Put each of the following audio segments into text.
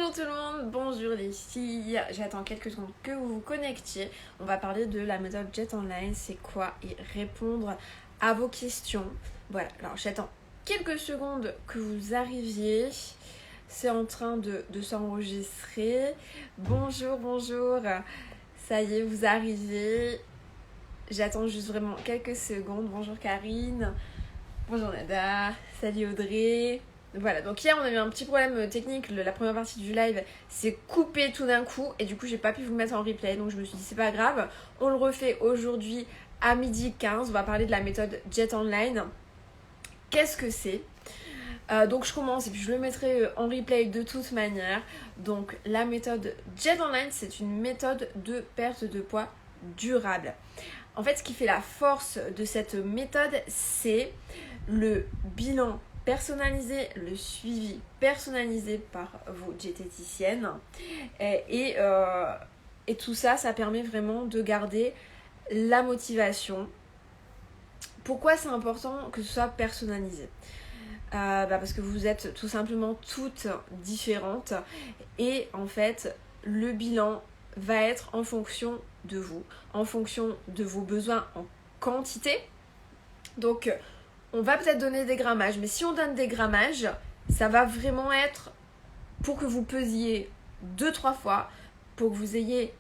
Bonjour tout le monde, bonjour les filles, j'attends quelques secondes que vous vous connectiez. On va parler de la méthode Jet Online, c'est quoi, et répondre à vos questions. Voilà, alors j'attends quelques secondes que vous arriviez. C'est en train de s'enregistrer. Bonjour, ça y est, vous arrivez. J'attends juste vraiment quelques secondes. Bonjour Karine, bonjour Nada, salut Audrey. Voilà, donc hier on a eu un petit problème technique, la première partie du live s'est coupée tout d'un coup et du coup j'ai pas pu vous le mettre en replay, donc je me suis dit c'est pas grave, on le refait aujourd'hui à 12h15, on va parler de la méthode Jet Online. Qu'est-ce que c'est ? Donc je commence et puis je le mettrai en replay de toute manière. Donc la méthode Jet Online, c'est une méthode de perte de poids durable. En fait, ce qui fait la force de cette méthode, c'est le bilan personnalisé, le suivi personnalisé par vos diététiciennes. Et tout ça, ça permet vraiment de garder la motivation. Pourquoi c'est important que ce soit personnalisé ? Parce que vous êtes tout simplement toutes différentes et en fait le bilan va être en fonction de vous, en fonction de vos besoins en quantité. Donc on va peut-être donner des grammages, mais si on donne des grammages, ça va vraiment être pour que vous pesiez 2-3 fois, pour que vous ayez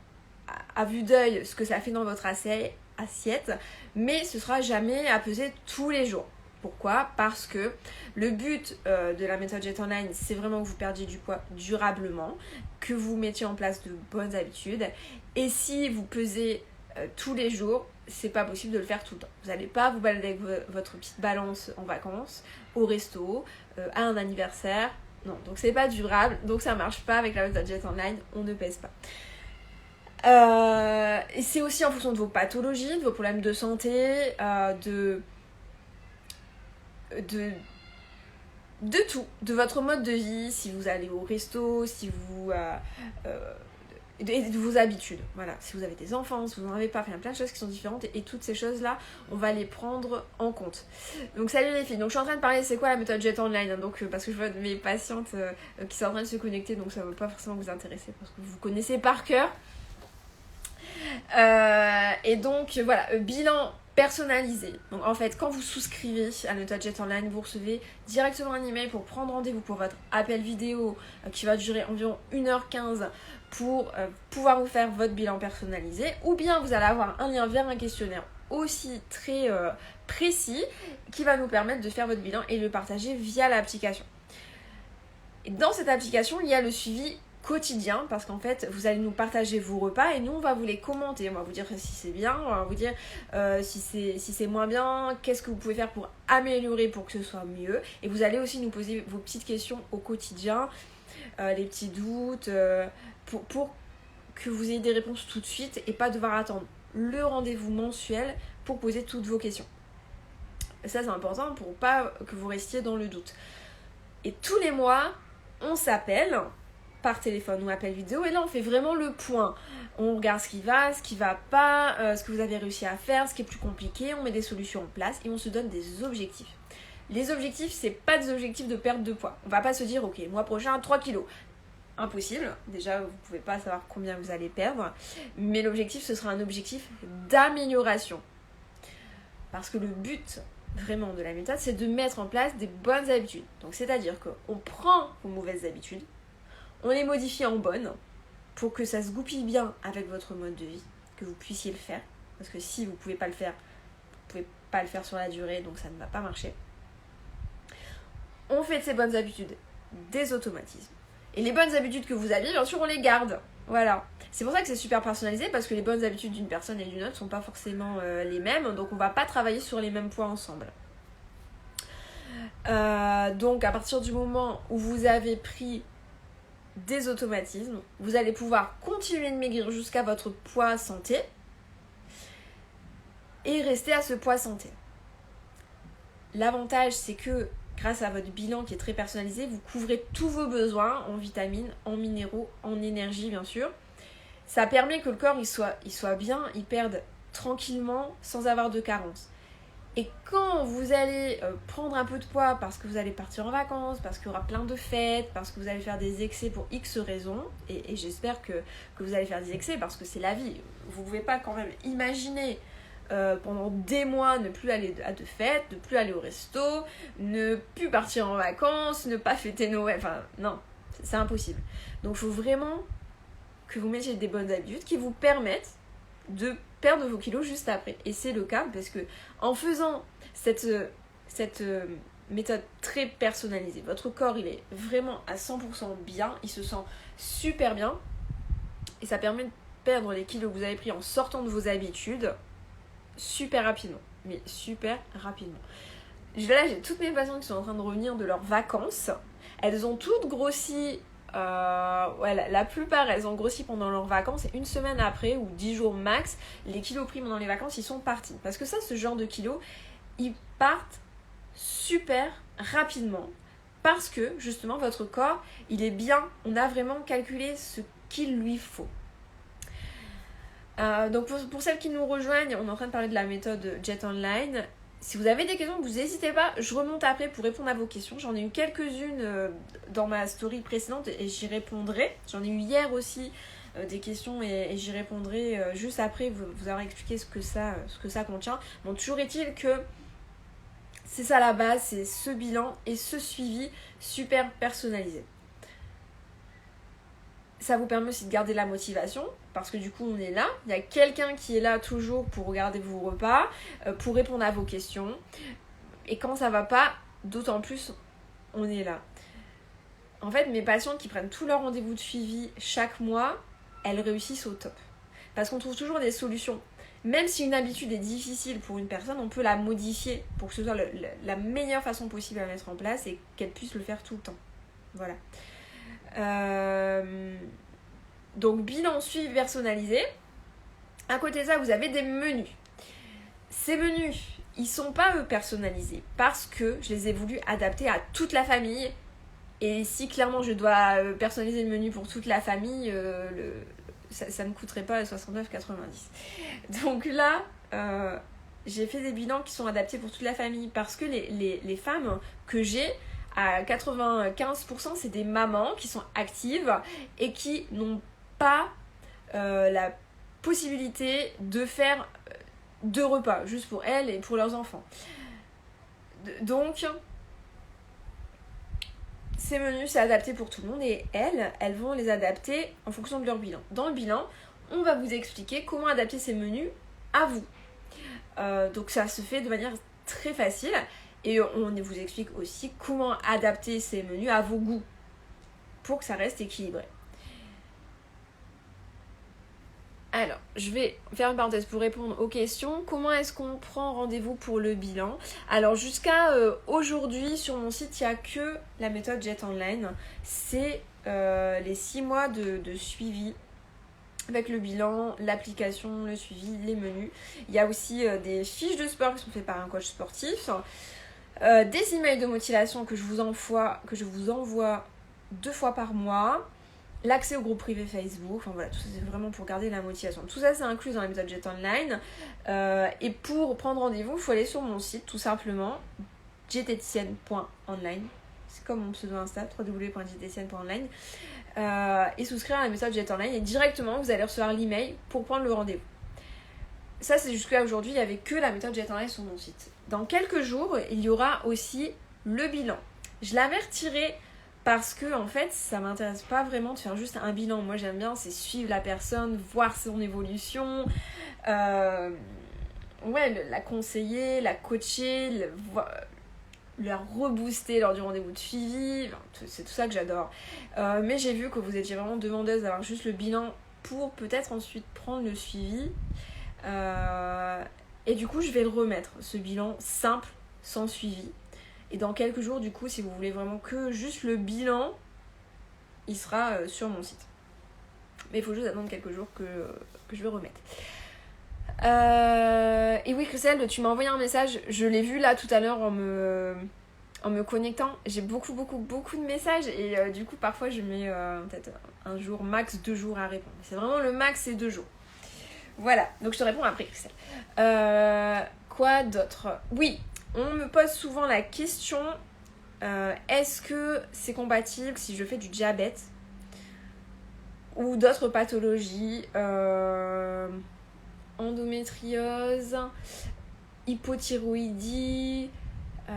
à vue d'œil ce que ça fait dans votre assiette, mais ce sera jamais à peser tous les jours. Pourquoi ? Parce que le but de la méthode Jet Online, c'est vraiment que vous perdiez du poids durablement, que vous mettiez en place de bonnes habitudes. Et si vous pesez tous les jours, c'est pas possible de le faire tout le temps. Vous n'allez pas vous balader avec votre petite balance en vacances, au resto, à un anniversaire. Non, donc c'est pas durable, donc ça marche pas avec la méthode Jet Online, on ne pèse pas. Et c'est aussi en fonction de vos pathologies, de vos problèmes de santé, de tout, de votre mode de vie, si vous allez au resto, si vous de vos habitudes, voilà, si vous avez des enfants, si vous n'en avez pas, il y a plein de choses qui sont différentes et toutes ces choses là on va les prendre en compte. Donc salut les filles, donc je suis en train de parler c'est quoi la méthode Jet Online, hein, donc parce que je vois mes patientes qui sont en train de se connecter, donc ça ne va pas forcément vous intéresser parce que vous connaissez par cœur. Et donc voilà, bilan personnalisé. Donc en fait, quand vous souscrivez à la méthode Jet Online, vous recevez directement un email pour prendre rendez-vous pour votre appel vidéo qui va durer environ 1h15 pour pouvoir vous faire votre bilan personnalisé, ou bien vous allez avoir un lien vers un questionnaire aussi très précis qui va nous permettre de faire votre bilan et le partager via l'application. Et dans cette application, il y a le suivi quotidien, parce qu'en fait vous allez nous partager vos repas et nous on va vous les commenter, on va vous dire si c'est bien, on va vous dire si c'est moins bien, qu'est-ce que vous pouvez faire pour améliorer pour que ce soit mieux, et vous allez aussi nous poser vos petites questions au quotidien, les petits doutes, pour que vous ayez des réponses tout de suite et pas devoir attendre le rendez-vous mensuel pour poser toutes vos questions. Et ça c'est important pour pas que vous restiez dans le doute. Et tous les mois on s'appelle par téléphone ou appel vidéo, et là on fait vraiment le point. On regarde ce qui va pas, ce que vous avez réussi à faire, ce qui est plus compliqué, on met des solutions en place et on se donne des objectifs. Les objectifs, c'est pas des objectifs de perte de poids. On va pas se dire ok, mois prochain 3 kilos. Impossible, déjà vous pouvez pas savoir combien vous allez perdre, mais l'objectif ce sera un objectif d'amélioration. Parce que le but vraiment de la méthode, c'est de mettre en place des bonnes habitudes. Donc c'est-à-dire qu'on prend vos mauvaises habitudes, on les modifie en bonnes pour que ça se goupille bien avec votre mode de vie, que vous puissiez le faire. Parce que si vous ne pouvez pas le faire, vous ne pouvez pas le faire sur la durée, donc ça ne va pas marcher. On fait de ces bonnes habitudes des automatismes. Et les bonnes habitudes que vous avez, bien sûr, on les garde. Voilà. C'est pour ça que c'est super personnalisé, parce que les bonnes habitudes d'une personne et d'une autre ne sont pas forcément les mêmes, donc on ne va pas travailler sur les mêmes points ensemble. Donc à partir du moment où vous avez pris des automatismes, vous allez pouvoir continuer de maigrir jusqu'à votre poids santé et rester à ce poids santé. L'avantage, c'est que grâce à votre bilan qui est très personnalisé, vous couvrez tous vos besoins en vitamines, en minéraux, en énergie bien sûr. Ça permet que le corps il soit bien, il perde tranquillement sans avoir de carence. Et quand vous allez prendre un peu de poids parce que vous allez partir en vacances, parce qu'il y aura plein de fêtes, parce que vous allez faire des excès pour X raisons, et j'espère que vous allez faire des excès parce que c'est la vie. Vous ne pouvez pas quand même imaginer pendant des mois ne plus aller à de fêtes, ne plus aller au resto, ne plus partir en vacances, ne pas fêter Noël. Enfin, non, c'est impossible. Donc il faut vraiment que vous mettiez des bonnes habitudes qui vous permettent de perdre vos kilos juste après. Et c'est le cas parce que en faisant cette méthode très personnalisée, votre corps il est vraiment à 100% bien, il se sent super bien et ça permet de perdre les kilos que vous avez pris en sortant de vos habitudes super rapidement. Mais super rapidement. Là j'ai toutes mes patientes qui sont en train de revenir de leurs vacances. Elles ont toutes grossi. La plupart elles ont grossi pendant leurs vacances et une semaine après ou 10 jours max, les kilos pris pendant les vacances ils sont partis. Parce que ça, ce genre de kilos, ils partent super rapidement parce que justement votre corps il est bien, on a vraiment calculé ce qu'il lui faut. Donc pour celles qui nous rejoignent, on est en train de parler de la méthode Jet Online. Si vous avez des questions, vous n'hésitez pas, je remonte après pour répondre à vos questions. J'en ai eu quelques-unes dans ma story précédente et j'y répondrai. J'en ai eu hier aussi des questions et j'y répondrai juste après vous avoir expliqué ce que ça contient. Bon, toujours est-il que c'est ça la base, c'est ce bilan et ce suivi super personnalisé. Ça vous permet aussi de garder la motivation parce que du coup on est là, il y a quelqu'un qui est là toujours pour regarder vos repas, pour répondre à vos questions et quand ça va pas, d'autant plus on est là. En fait, mes patientes qui prennent tous leurs rendez-vous de suivi chaque mois, elles réussissent au top parce qu'on trouve toujours des solutions. Même si une habitude est difficile pour une personne, on peut la modifier pour que ce soit la meilleure façon possible à mettre en place et qu'elle puisse le faire tout le temps. Voilà. Donc bilan suivi personnalisé. À côté de ça, vous avez des menus. Ces menus, ils sont pas eux personnalisés parce que je les ai voulu adapter à toute la famille. Et si clairement je dois personnaliser le menu pour toute la famille, ça ne coûterait pas 69,90. Donc là, j'ai fait des bilans qui sont adaptés pour toute la famille parce que les femmes que j'ai, à 95%, c'est des mamans qui sont actives et qui n'ont pas la possibilité de faire 2 repas juste pour elles et pour leurs enfants. Donc, ces menus, c'est adapté pour tout le monde et elles vont les adapter en fonction de leur bilan. Dans le bilan, on va vous expliquer comment adapter ces menus à vous. Donc ça se fait de manière très facile. Et on vous explique aussi comment adapter ces menus à vos goûts pour que ça reste équilibré. Alors, je vais faire une parenthèse pour répondre aux questions. Comment est-ce qu'on prend rendez-vous pour le bilan ? Alors, jusqu'à aujourd'hui, sur mon site, il n'y a que la méthode Jet Online. C'est les 6 mois de suivi avec le bilan, l'application, le suivi, les menus. Il y a aussi des fiches de sport qui sont faites par un coach sportif. Des emails de motivation que je vous envoie 2 fois par mois, l'accès au groupe privé Facebook, enfin voilà, tout ça c'est vraiment pour garder la motivation. Tout ça c'est inclus dans la méthode Jet Online. Et pour prendre rendez-vous, il faut aller sur mon site tout simplement, jetétienne.online. C'est comme mon pseudo Insta, www.jetétienne.online. Et souscrire à la méthode Jet Online et directement vous allez recevoir l'email pour prendre le rendez-vous. Ça c'est jusqu'à aujourd'hui, il n'y avait que la méthode Jet Online sur mon site. Dans quelques jours, il y aura aussi le bilan. Je l'avais retiré parce que en fait, ça m'intéresse pas vraiment de faire juste un bilan. Moi, j'aime bien, c'est suivre la personne, voir son évolution, la conseiller, la coacher, la rebooster lors du rendez-vous de suivi. Enfin, c'est tout ça que j'adore. Mais j'ai vu que vous étiez vraiment demandeuse d'avoir juste le bilan pour peut-être ensuite prendre le suivi. Et du coup, je vais le remettre, ce bilan simple, sans suivi. Et dans quelques jours, du coup, si vous voulez vraiment que juste le bilan, il sera sur mon site. Mais il faut juste attendre quelques jours que je vais remettre. Et oui, Christelle, tu m'as envoyé un message. Je l'ai vu là tout à l'heure en me connectant. J'ai beaucoup de messages. Et du coup, parfois, je mets peut-être un jour, max 2 jours à répondre. C'est vraiment le max, c'est 2 jours. Voilà, donc je te réponds après, Christelle. Quoi d'autre? Oui, on me pose souvent la question, est-ce que c'est compatible si je fais du diabète ou d'autres pathologies, endométriose, hypothyroïdie,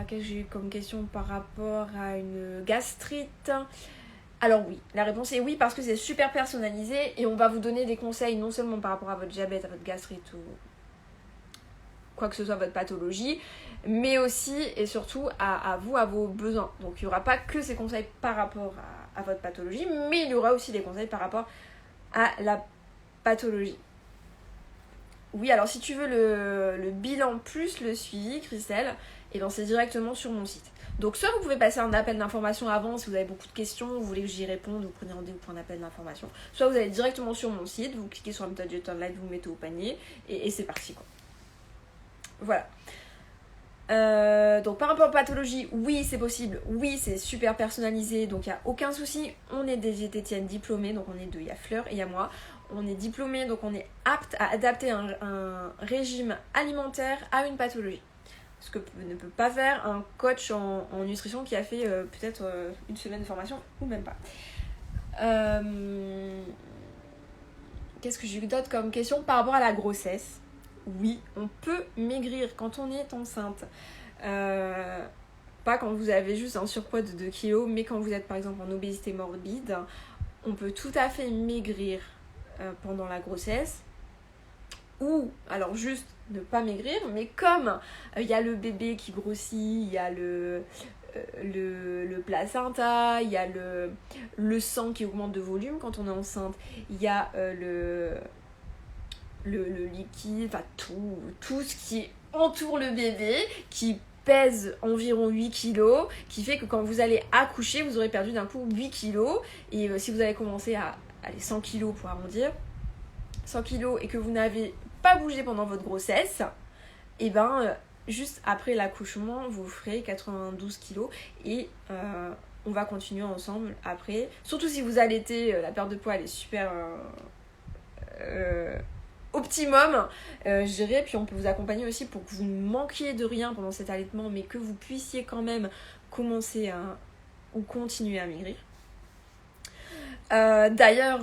qu'est-ce que j'ai eu comme question par rapport à une gastrite? Alors oui, la réponse est oui parce que c'est super personnalisé et on va vous donner des conseils non seulement par rapport à votre diabète, à votre gastrite ou quoi que ce soit votre pathologie, mais aussi et surtout à vous, à vos besoins. Donc il n'y aura pas que ces conseils par rapport à votre pathologie, mais il y aura aussi des conseils par rapport à la pathologie. Oui, alors si tu veux le bilan plus le suivi, Christelle, et ben c'est directement sur mon site. Donc soit vous pouvez passer un appel d'information avant si vous avez beaucoup de questions, vous voulez que j'y réponde, vous prenez rendez-vous pour un appel d'information. Soit vous allez directement sur mon site, vous cliquez sur la méthode Jet Online, vous mettez au panier et c'est parti quoi. Voilà. Donc par rapport aux pathologies, oui c'est possible, oui c'est super personnalisé, donc il n'y a aucun souci. On est des diététiciennes diplômées, donc on est deux, il y a Fleur et il y a moi. On est diplômés, donc on est apte à adapter un régime alimentaire à une pathologie. Ce que ne peut pas faire un coach en nutrition qui a fait peut-être une semaine de formation ou même pas. Qu'est-ce que j'ai eu d'autre comme question par rapport à la grossesse? Oui, on peut maigrir quand on est enceinte. Pas quand vous avez juste un surpoids de 2 kilos, mais quand vous êtes par exemple en obésité morbide, on peut tout à fait maigrir pendant la grossesse. Ou alors juste ne pas maigrir, mais comme il y a le bébé qui grossit, il y a le placenta, il y a le sang qui augmente de volume quand on est enceinte, il y a le liquide, enfin tout ce qui entoure le bébé, qui pèse environ 8 kilos, qui fait que quand vous allez accoucher, vous aurez perdu d'un coup 8 kilos, et si vous avez commencé à aller 100 kilos pour arrondir, 100 kilos et que vous n'avez pas bougé pendant votre grossesse, et ben juste après l'accouchement, vous ferez 92 kilos et on va continuer ensemble après. Surtout si vous allaitez, la perte de poids elle est super optimum, je dirais. Puis on peut vous accompagner aussi pour que vous ne manquiez de rien pendant cet allaitement, mais que vous puissiez quand même commencer ou continuer à maigrir. D'ailleurs,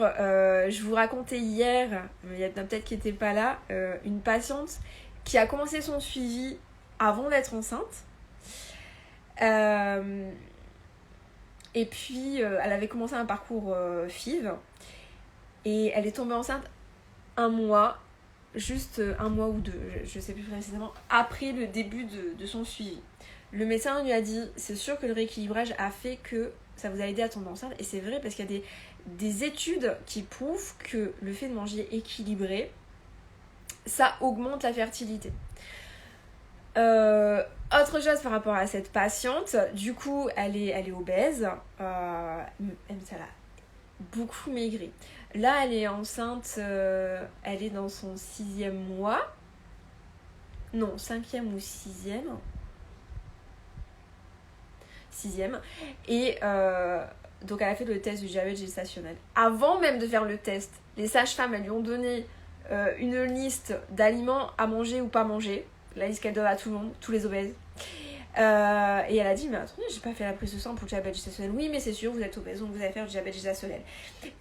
je vous racontais hier, il y en a peut-être qui n'étaient pas là, une patiente qui a commencé son suivi avant d'être enceinte. Et puis, elle avait commencé un parcours FIV. Et elle est tombée enceinte juste un mois ou deux, je ne sais plus précisément, après le début de son suivi. Le médecin lui a dit, c'est sûr que le rééquilibrage a fait que ça vous a aidé à tomber enceinte. Et c'est vrai parce qu'il y a des études qui prouvent que le fait de manger équilibré, ça augmente la fertilité. Autre chose par rapport à cette patiente, du coup elle est obèse, elle a beaucoup maigri. Là elle est enceinte, elle est dans son 6e mois, non 5e ou 6e, et donc elle a fait le test du diabète gestationnel. Avant même de faire le test, les sages-femmes elles lui ont donné une liste d'aliments à manger ou pas manger, la liste qu'elle donne à tout le monde, tous les obèses. Et elle a dit, mais attendez, j'ai pas fait la prise de sang pour le diabète gestationnel. Oui, mais c'est sûr, vous êtes obèse, donc vous allez faire du diabète gestationnel.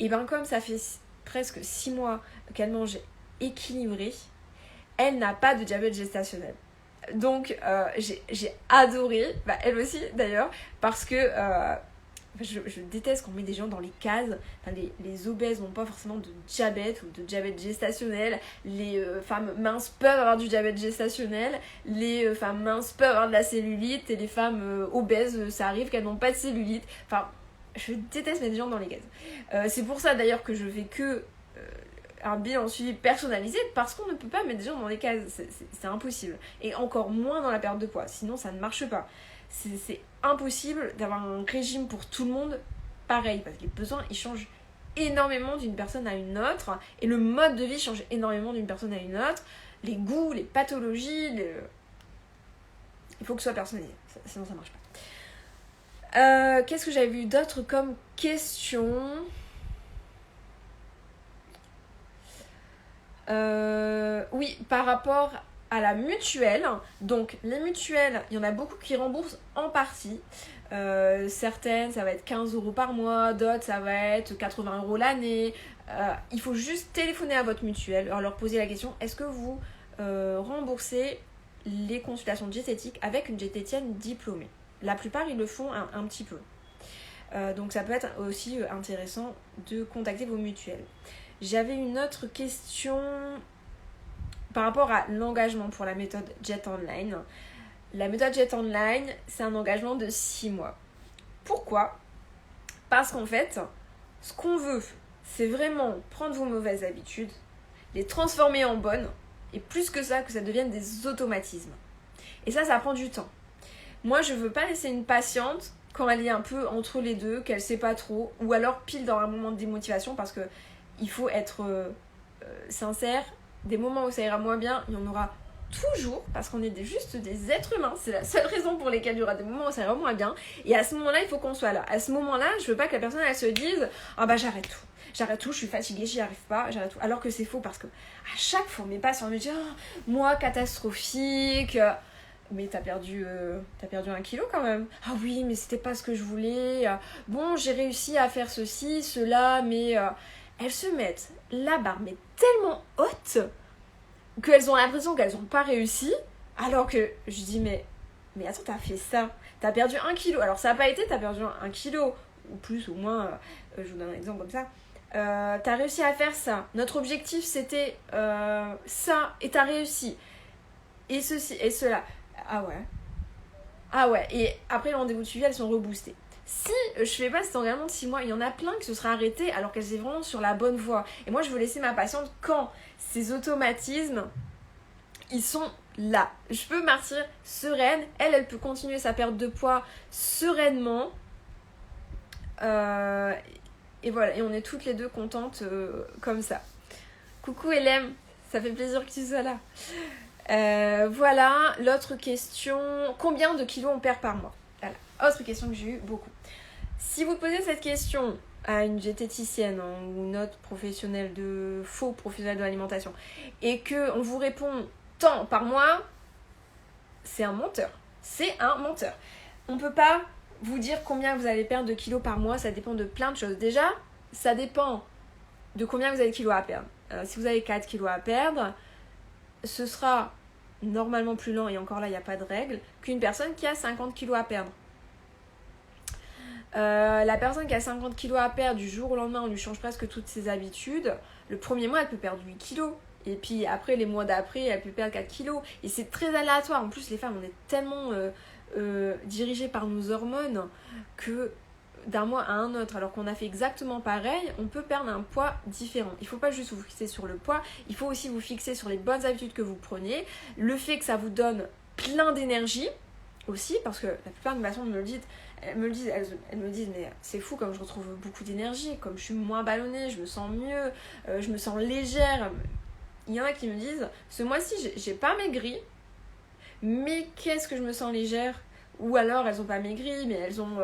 Et ben comme ça fait presque 6 mois qu'elle mange équilibré, elle n'a pas de diabète gestationnel. Donc j'ai adoré, elle aussi d'ailleurs, parce que je déteste qu'on met des gens dans les cases. Enfin, les obèses n'ont pas forcément de diabète ou de diabète gestationnel. Les femmes minces peuvent avoir du diabète gestationnel. Les femmes minces peuvent avoir de la cellulite. Et les femmes obèses, ça arrive qu'elles n'ont pas de cellulite. Enfin, je déteste mettre des gens dans les cases. C'est pour ça d'ailleurs que je fais que un bilan suivi personnalisé, parce qu'on ne peut pas mettre des gens dans les cases. C'est impossible. Et encore moins dans la perte de poids. Sinon, ça ne marche pas. C'est impossible d'avoir un régime pour tout le monde pareil, parce que les besoins ils changent énormément d'une personne à une autre, et le mode de vie change énormément d'une personne à une autre, les goûts, les pathologies, il faut que ce soit personnalisé, sinon ça marche pas. Qu'est-ce que j'avais vu d'autre comme question? Oui, par rapport à la mutuelle. Donc les mutuelles, il y en a beaucoup qui remboursent en partie. Certaines, ça va être 15 € par mois, d'autres, ça va être 80 € l'année. Il faut juste téléphoner à votre mutuelle, leur poser la question, est-ce que vous remboursez les consultations diététiques avec une diététicienne diplômée? La plupart, ils le font un petit peu. Donc ça peut être aussi intéressant de contacter vos mutuelles. J'avais une autre question par rapport à l'engagement pour la méthode Jet Online. La méthode Jet Online, c'est un engagement de 6 mois. Pourquoi ? Parce qu'en fait, ce qu'on veut, c'est vraiment prendre vos mauvaises habitudes, les transformer en bonnes, et plus que ça devienne des automatismes. Et ça prend du temps. Moi, je veux pas laisser une patiente quand elle est un peu entre les deux, qu'elle sait pas trop, ou alors pile dans un moment de démotivation, parce que il faut être sincère, des moments où ça ira moins bien, il y en aura toujours, parce qu'on est juste des êtres humains, c'est la seule raison pour laquelle il y aura des moments où ça ira moins bien, et à ce moment-là, il faut qu'on soit là. À ce moment-là, je veux pas que la personne, elle se dise « Ah bah j'arrête tout, je suis fatiguée, j'y arrive pas, j'arrête tout », alors que c'est faux, parce que à chaque fois, mes patients me disent « Oh, moi, catastrophique », mais t'as perdu 1 kilo quand même. Ah oui, mais c'était pas ce que je voulais. Bon, j'ai réussi à faire ceci, cela, mais elles se mettent la barre mais tellement haute qu'elles ont l'impression qu'elles n'ont pas réussi, alors que je dis mais attends, t'as fait ça, t'as perdu 1 kilo. Alors ça n'a pas été, t'as perdu 1 kilo, ou plus, ou moins, je vous donne un exemple comme ça. T'as réussi à faire ça. Notre objectif c'était ça, et t'as réussi. Et ceci, et cela. Ah ouais, et après le rendez-vous de suivi, elles sont reboostées. Si je fais pas cet engagement de 6 mois, il y en a plein qui se seraient arrêtées alors qu'elles étaient vraiment sur la bonne voie. Et moi, je veux laisser ma patiente quand ces automatismes, ils sont là. Je peux partir sereine. Elle peut continuer sa perte de poids sereinement. Et voilà, et on est toutes les deux contentes comme ça. Coucou Hélène, ça fait plaisir que tu sois là. Voilà, l'autre question, combien de kilos on perd par mois? Voilà, autre question que j'ai eu beaucoup. Si vous posez cette question à une diététicienne ou une autre professionnelle faux professionnel de l'alimentation et qu'on vous répond tant par mois, c'est un menteur. C'est un menteur. On peut pas vous dire combien vous allez perdre de kilos par mois, ça dépend de plein de choses. Déjà, ça dépend de combien vous avez de kilos à perdre. Si vous avez 4 kilos à perdre, ce sera normalement plus lent, et encore là, il n'y a pas de règle, qu'une personne qui a 50 kilos à perdre. La personne qui a 50 kilos à perdre, du jour au lendemain, on lui change presque toutes ses habitudes. Le premier mois, elle peut perdre 8 kilos. Et puis après, les mois d'après, elle peut perdre 4 kilos. Et c'est très aléatoire. En plus, les femmes, on est tellement dirigées par nos hormones que d'un mois à un autre, alors qu'on a fait exactement pareil, on peut perdre un poids différent. Il ne faut pas juste vous fixer sur le poids, il faut aussi vous fixer sur les bonnes habitudes que vous prenez, le fait que ça vous donne plein d'énergie aussi, parce que la plupart de mes patientes elles me le disent, mais c'est fou comme je retrouve beaucoup d'énergie, comme je suis moins ballonnée, je me sens mieux, je me sens légère. Il y en a qui me disent, ce mois-ci, j'ai pas maigri, mais qu'est-ce que je me sens légère. Ou alors elles ont pas maigri, mais elles ont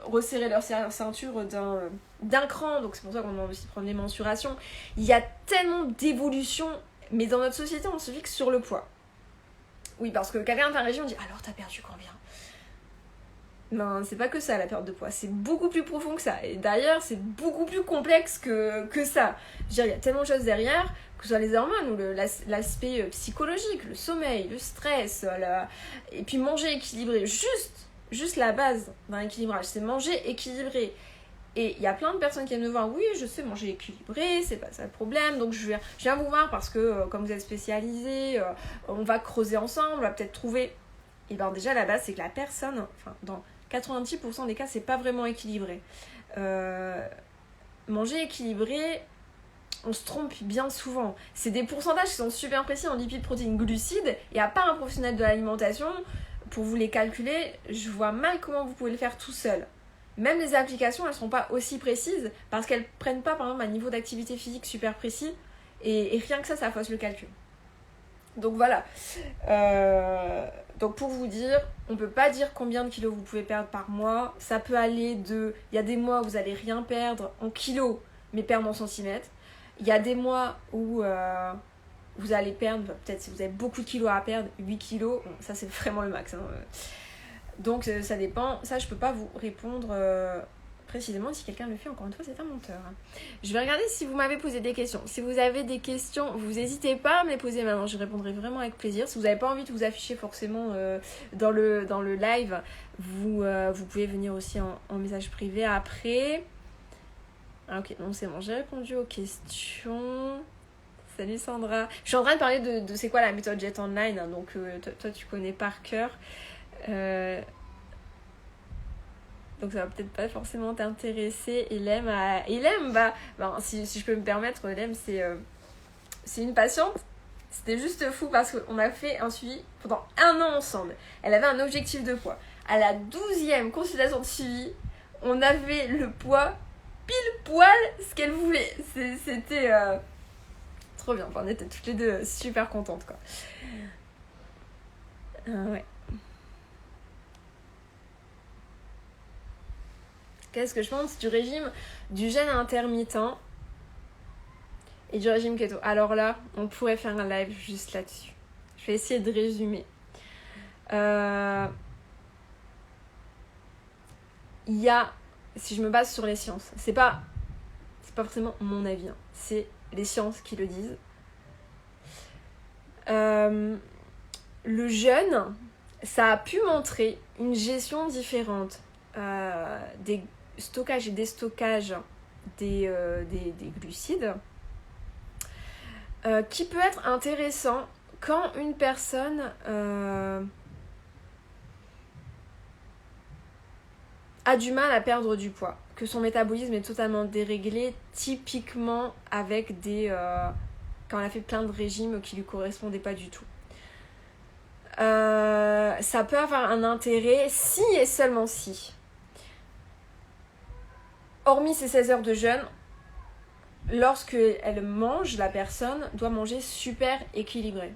resserré leur ceinture d'un cran, donc c'est pour ça qu'on demande aussi de prendre les mensurations. Il y a tellement d'évolutions, mais dans notre société on se fixe sur le poids. Oui, parce que quelqu'un de ta région dit alors t'as perdu combien? Non, c'est pas que ça la perte de poids, c'est beaucoup plus profond que ça. Et d'ailleurs c'est beaucoup plus complexe que ça. Je veux dire, il y a tellement de choses derrière, que ce soit les hormones ou l'aspect psychologique, le sommeil, le stress, et puis manger équilibré, juste la base d'un équilibrage, c'est manger équilibré. Et il y a plein de personnes qui viennent me voir, oui, je sais manger équilibré, c'est pas ça le problème, donc je viens vous voir parce que comme vous êtes spécialisés, on va creuser ensemble, on va peut-être trouver. Et bien déjà la base, c'est que la personne, enfin dans 90% des cas, c'est pas vraiment équilibré. Manger équilibré, on se trompe bien souvent. C'est des pourcentages qui sont super précis en lipides, protéines, glucides, et à part un professionnel de l'alimentation, pour vous les calculer, je vois mal comment vous pouvez le faire tout seul. Même les applications, elles ne seront pas aussi précises, parce qu'elles ne prennent pas, par exemple, un niveau d'activité physique super précis, et rien que ça fausse le calcul. Donc voilà. Donc pour vous dire, on ne peut pas dire combien de kilos vous pouvez perdre par mois. Ça peut aller de... Il y a des mois où vous n'allez rien perdre en kilos, mais perdre en centimètres. Il y a des mois où vous allez perdre, peut-être si vous avez beaucoup de kilos à perdre, 8 kilos, bon, ça c'est vraiment le max. Hein. Donc ça dépend, ça je peux pas vous répondre précisément. Si quelqu'un le fait, encore une fois, c'est un menteur. Hein. Je vais regarder si vous m'avez posé des questions. Si vous avez des questions, vous n'hésitez pas à me les poser maintenant, je répondrai vraiment avec plaisir. Si vous n'avez pas envie de vous afficher forcément dans le live, vous pouvez venir aussi en message privé après. Ah ok, non c'est bon, j'ai répondu aux questions. Salut Sandra. Je suis en train de parler de c'est quoi la méthode Jet Online, hein, donc toi tu connais par cœur. Donc ça va peut-être pas forcément t'intéresser. Hélène, si je peux me permettre, Hélène c'est une patiente. C'était juste fou parce qu'on a fait un suivi pendant 1 an ensemble. Elle avait un objectif de poids. À la 12e consultation de suivi, on avait le poids pile poil ce qu'elle voulait. C'était trop bien. Enfin, on était toutes les deux super contentes quoi. Ouais. Qu'est-ce que je pense du régime du jeûne intermittent et du régime keto? Alors là, on pourrait faire un live juste là-dessus. Je vais essayer de résumer. Il y a, si je me base sur les sciences, c'est pas forcément mon avis, hein, c'est les sciences qui le disent. Le jeûne, ça a pu montrer une gestion différente des stockages et déstockages des glucides qui peut être intéressant quand une personne a du mal à perdre du poids, que son métabolisme est totalement déréglé, typiquement avec quand elle a fait plein de régimes qui lui correspondaient pas du tout. Ça peut avoir un intérêt si et seulement si, hormis ces 16 heures de jeûne, lorsque elle mange, la personne doit manger super équilibré.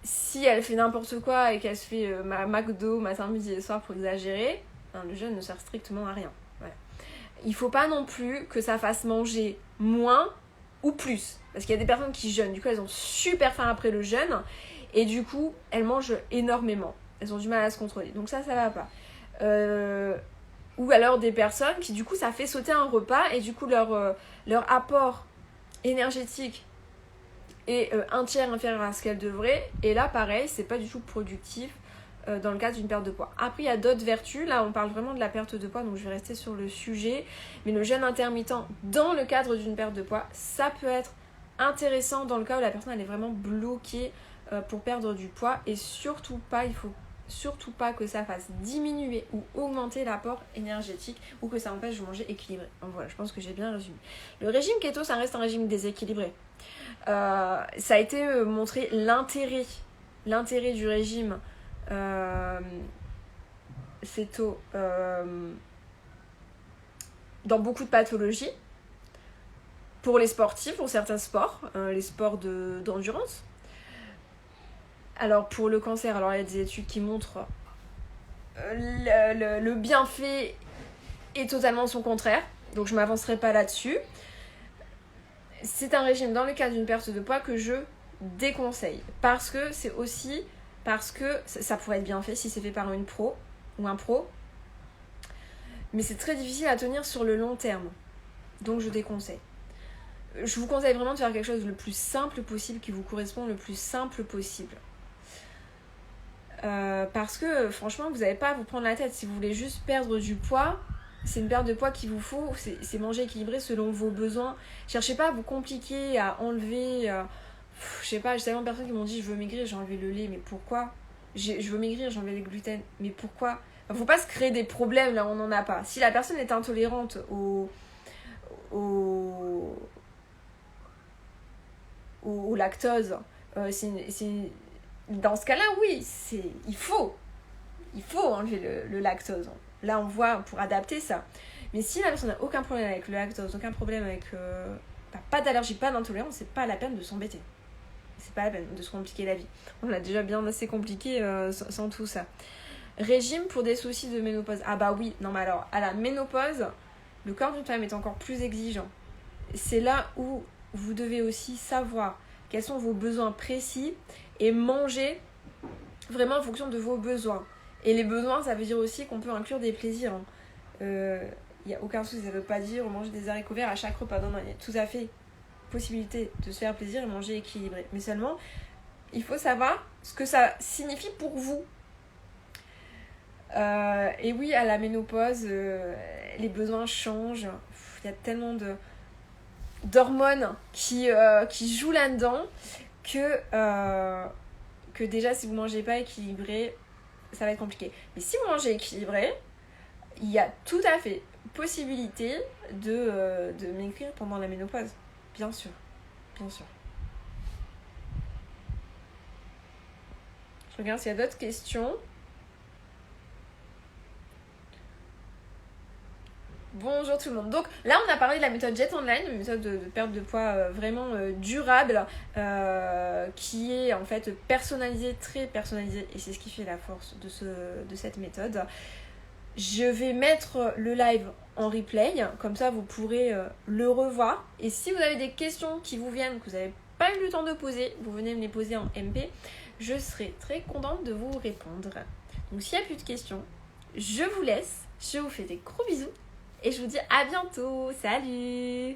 Si elle fait n'importe quoi et qu'elle se fait McDo matin, midi et soir pour exagérer, le jeûne ne sert strictement à rien. Voilà. Il faut pas non plus que ça fasse manger moins ou plus. Parce qu'il y a des personnes qui jeûnent, du coup elles ont super faim après le jeûne et du coup elles mangent énormément. Elles ont du mal à se contrôler. Donc ça va pas. Ou alors des personnes qui du coup ça fait sauter un repas et du coup leur apport énergétique est un tiers inférieur à ce qu'elle devrait, et là pareil c'est pas du tout productif dans le cadre d'une perte de poids. Après il y a d'autres vertus, là on parle vraiment de la perte de poids donc je vais rester sur le sujet, mais le jeûne intermittent dans le cadre d'une perte de poids ça peut être intéressant dans le cas où la personne elle est vraiment bloquée pour perdre du poids, et surtout pas, il faut surtout pas que ça fasse diminuer ou augmenter l'apport énergétique ou que ça empêche de manger équilibré. Donc voilà, je pense que j'ai bien résumé. Le régime keto, ça reste un régime déséquilibré. Ça a été montré l'intérêt du régime céto dans beaucoup de pathologies, pour les sportifs, pour certains sports, les sports d'endurance. Alors pour le cancer, alors il y a des études qui montrent le bienfait est totalement son contraire, donc je ne m'avancerai pas là-dessus. C'est un régime dans le cadre d'une perte de poids que je déconseille, parce que ça pourrait être bien fait si c'est fait par une pro ou un pro, mais c'est très difficile à tenir sur le long terme, donc je déconseille. Je vous conseille vraiment de faire quelque chose le plus simple possible, qui vous correspond le plus simple possible. Parce que franchement vous n'avez pas à vous prendre la tête. Si vous voulez juste perdre du poids, c'est une perte de poids qu'il vous faut, c'est manger équilibré selon vos besoins. Cherchez pas à vous compliquer, à enlever je sais pas, j'ai tellement de personnes qui m'ont dit je veux maigrir, j'ai enlevé le lait, mais pourquoi? Je veux maigrir, j'ai enlevé les gluten, mais pourquoi? Faut pas se créer des problèmes là où on n'en a pas. Si la personne est intolérante au lactose, dans ce cas-là, oui, il faut enlever le lactose. Là, on voit pour adapter ça. Mais si la personne n'a aucun problème avec le lactose, aucun problème avec pas d'allergie, pas d'intolérance, c'est pas la peine de s'embêter. C'est pas la peine de se compliquer la vie. On l'a déjà bien assez compliqué sans tout ça. Régime pour des soucis de ménopause. Ah bah oui, non mais alors, à la ménopause, le corps d'une femme est encore plus exigeant. C'est là où vous devez aussi savoir quels sont vos besoins précis et manger vraiment en fonction de vos besoins. Et les besoins, ça veut dire aussi qu'on peut inclure des plaisirs. Il n'y a aucun souci, ça ne veut pas dire manger des haricots verts à chaque repas. Non, il y a tout à fait possibilité de se faire plaisir et manger équilibré. Mais seulement, il faut savoir ce que ça signifie pour vous. Et oui, à la ménopause, les besoins changent. Il y a tellement d'hormones qui jouent là-dedans que déjà, si vous ne mangez pas équilibré, ça va être compliqué. Mais si vous mangez équilibré, il y a tout à fait possibilité de maigrir pendant la ménopause. Bien sûr, bien sûr. Je regarde s'il y a d'autres questions. Bonjour tout le monde. Donc là on a parlé de la méthode Jet Online, une méthode de perte de poids vraiment durable, qui est en fait personnalisée, très personnalisée, et c'est ce qui fait la force de cette méthode. Je vais mettre le live en replay, comme ça vous pourrez le revoir. Et si vous avez des questions qui vous viennent, que vous n'avez pas eu le temps de poser, vous venez me les poser en MP, je serai très contente de vous répondre. Donc s'il n'y a plus de questions, je vous laisse, je vous fais des gros bisous. Et je vous dis à bientôt. Salut!